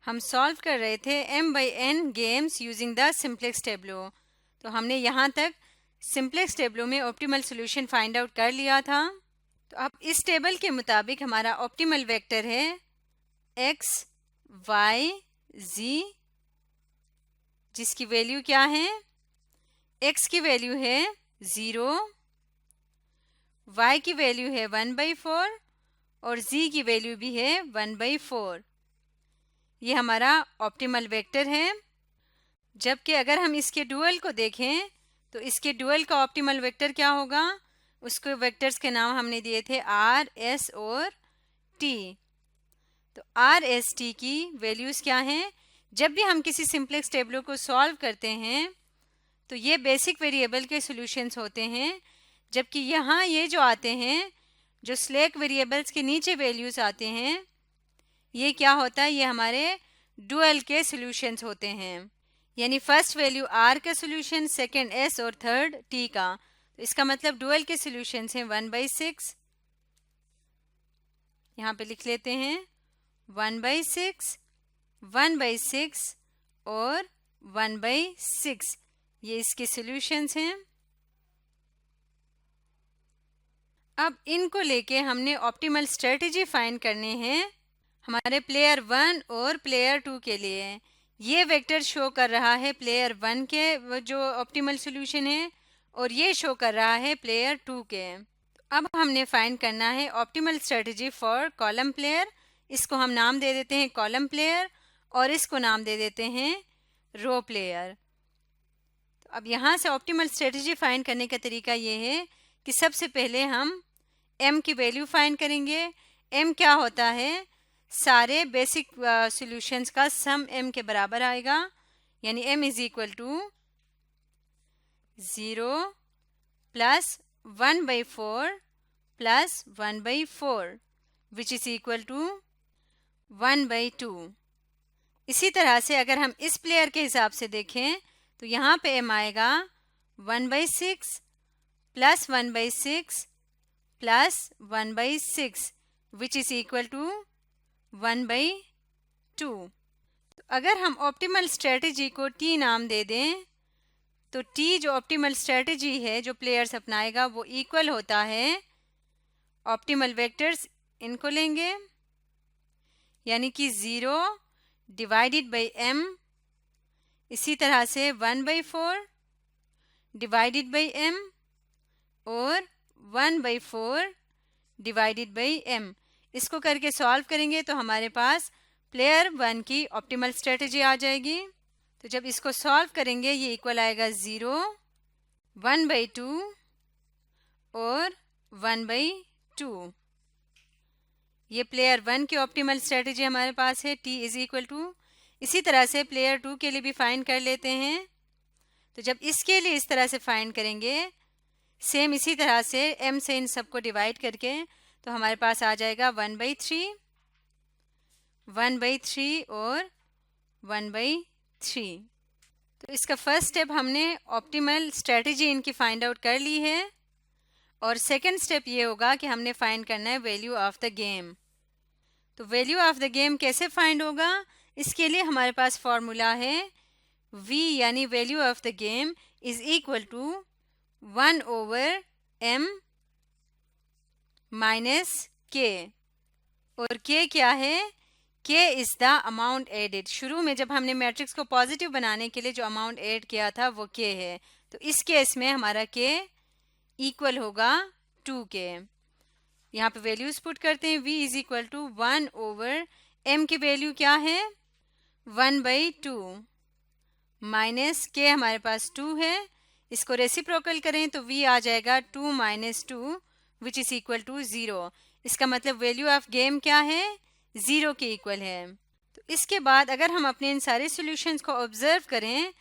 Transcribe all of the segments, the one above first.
हम सॉल्व कर रहे थे m/n games using the simplex tableau. तो हमने यहाँ तक सिंप्लेक्स टेबलो में ऑप्टिमल सॉल्यूशन फाइंड आउट कर लिया था। तो अब इस टेबल के मुताबिक हमारा ऑप्टिमल वेक्टर है x, y, z, जिसकी वैल्यू क्या है? x की वैल्यू है 0, y की वैल्यू है 1/4 और z की वैल्यू भी है 1/4। ये हमारा ऑप्टिमल वेक्टर है। जबकि अगर हम इसके डुअल को देखें तो इसके डुअल का ऑप्टिमल वेक्टर क्या होगा? उसके वेक्टर्स के नाम हमने दिए थे r, s और t। तो r, s, t की वैल्यूज़ क्या हैं? जब भी हम किसी सिंप्लेक्स टेबलो को सॉल्व करते हैं तो ये बेसिक वेरिएबल के सॉल्यूशंस होते हैं, जबकि यहाँ ये जो आते हैं, जो स्लैक वेरिएबल्स के नीचे वैल्यूज़ आते हैं, ये क्या होता है? ये हमारे डुअल के सॉल्यूशंस होते हैं। यानी फर्स्ट वैल्यू r का सॉल्यूशन, सेकंड s और थर्ड t का। तो इसका मतलब डुअल के सॉल्यूशंस हैं 1/6, यहाँ पे लिख लेते हैं 1/6, 1/6 और 1/6, ये इसके सॉल्यूशंस हैं। अब इनको लेके हमने ऑप्टिमल स्ट्रेटजी फाइंड करने हैं हमारे प्लेयर 1 और प्लेयर 2 के लिए। ये वेक्टर शो कर रहा है प्लेयर 1 के जो ऑप्टिमल सॉल्यूशन है और ये शो कर रहा है प्लेयर 2 के। अब हमने फाइंड करना है optimal strategy for column player. इसको हम नाम दे देते हैं कॉलम प्लेयर और इसको नाम दे देते हैं रो प्लेयर। तो अब यहाँ से ऑप्टिमल स्ट्रेटजी फाइंड करने का तरीका ये है कि सबसे पहले हम m की वैल्यू फाइंड करेंगे। m क्या होता है? सारे बेसिक सॉल्यूशंस का सम m के बराबर आएगा, यानी m is equal to 0 plus 1/4 plus 1/4 which is equal to 1/2। इसी तरह से अगर हम इस प्लेयर के हिसाब से देखें तो यहाँ पे m आएगा 1/6 plus 1/6 plus 1/6 which is equal to 1/2। तो अगर हम ऑप्टिमल स्ट्रेटजी को t नाम दे दें तो t जो ऑप्टिमल स्ट्रेटजी है जो प्लेयर्स अपनाएगा वो इक्वल होता है ऑप्टिमल वेक्टर्स, इनको लेंगे, यानी कि 0 डिवाइडेड बाई m, इसी तरह से 1/4 डिवाइडेड बाई m और 1/4 डिवाइडेड बाई m। इसको करके सॉल्व करेंगे तो हमारे पास प्लेयर 1 की ऑप्टिमल स्ट्रेटजी आ जाएगी। तो जब इसको सॉल्व करेंगे ये इक्वल आएगा 0, 1/2 और 1/2। ये प्लेयर 1 की ऑप्टिमल स्ट्रेटजी हमारे पास है t इज इक्वल टू। इसी तरह से प्लेयर 2 के लिए भी फाइंड कर लेते हैं। तो जब इसके लिए इस तरह से फाइंड करेंगे, सेम इसी तरह से m से इन सबको डिवाइड करके, तो हमारे पास आ जाएगा 1/3, 1/3 और 1/3। तो इसका फर्स्ट स्टेप हमने ऑप्टिमल स्ट्रेटजी इनकी फाइंड आउट कर ली है और सेकंड स्टेप ये होगा कि हमने फाइंड करना है वैल्यू ऑफ द गेम। तो वैल्यू ऑफ द गेम कैसे फाइंड होगा? इसके लिए हमारे पास फॉर्मूला है v यानी value of the game is equal to 1/m minus k। और k क्या है? k is the amount added. शुरू में जब हमने मैट्रिक्स को पॉजिटिव बनाने के लिए जो अमाउंट ऐड किया था वो k है। तो इस केस में हमारा k इक्वल होगा 2k। यहाँ पे वैल्यूज पुट करते हैं। v is equal to 1/m की वैल्यू क्या है? 1/2 माइनस k हमारे पास 2 है। इसको रेसिप्रोकल करें तो v आ जाएगा 2 minus 2 which is equal to 0। इसका मतलब वैल्यू ऑफ गेम क्या है? 0 के इक्वल है। तो इसके बाद अगर हम अपने इन सारे सॉल्यूशंस को ऑब्जर्व करें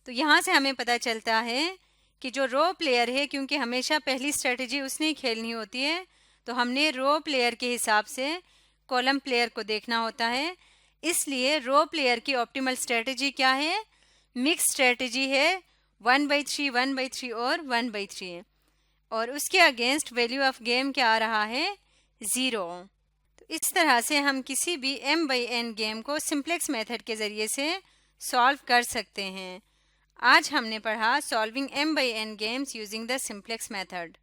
तो यहाँ से हमें पता चलता है कि जो रो प्लेयर है, क्योंकि हमेशा पहली स्ट्रेटजी उसने ही खेलनी होती है, तो हमने रो प्लेयर के हिसाब से कॉलम प्लेयर को देखना होता है। इसलिए रो प्लेयर की ऑप्टिमल स्ट्रेटजी क्या है? मिक्स स्ट्रेटजी है 1/3, 1/3 और 1/3। और उसके अगेंस्ट वैल्यू ऑफ गेम क्या आ रहा है? 0। तो इस तरह से हम किसी भी m/n गेम को सिंप्लेक्स मेथड के ज़रिए से सॉल्व कर सकते हैं। आज हमने पढ़ा solving m/n games using the simplex method.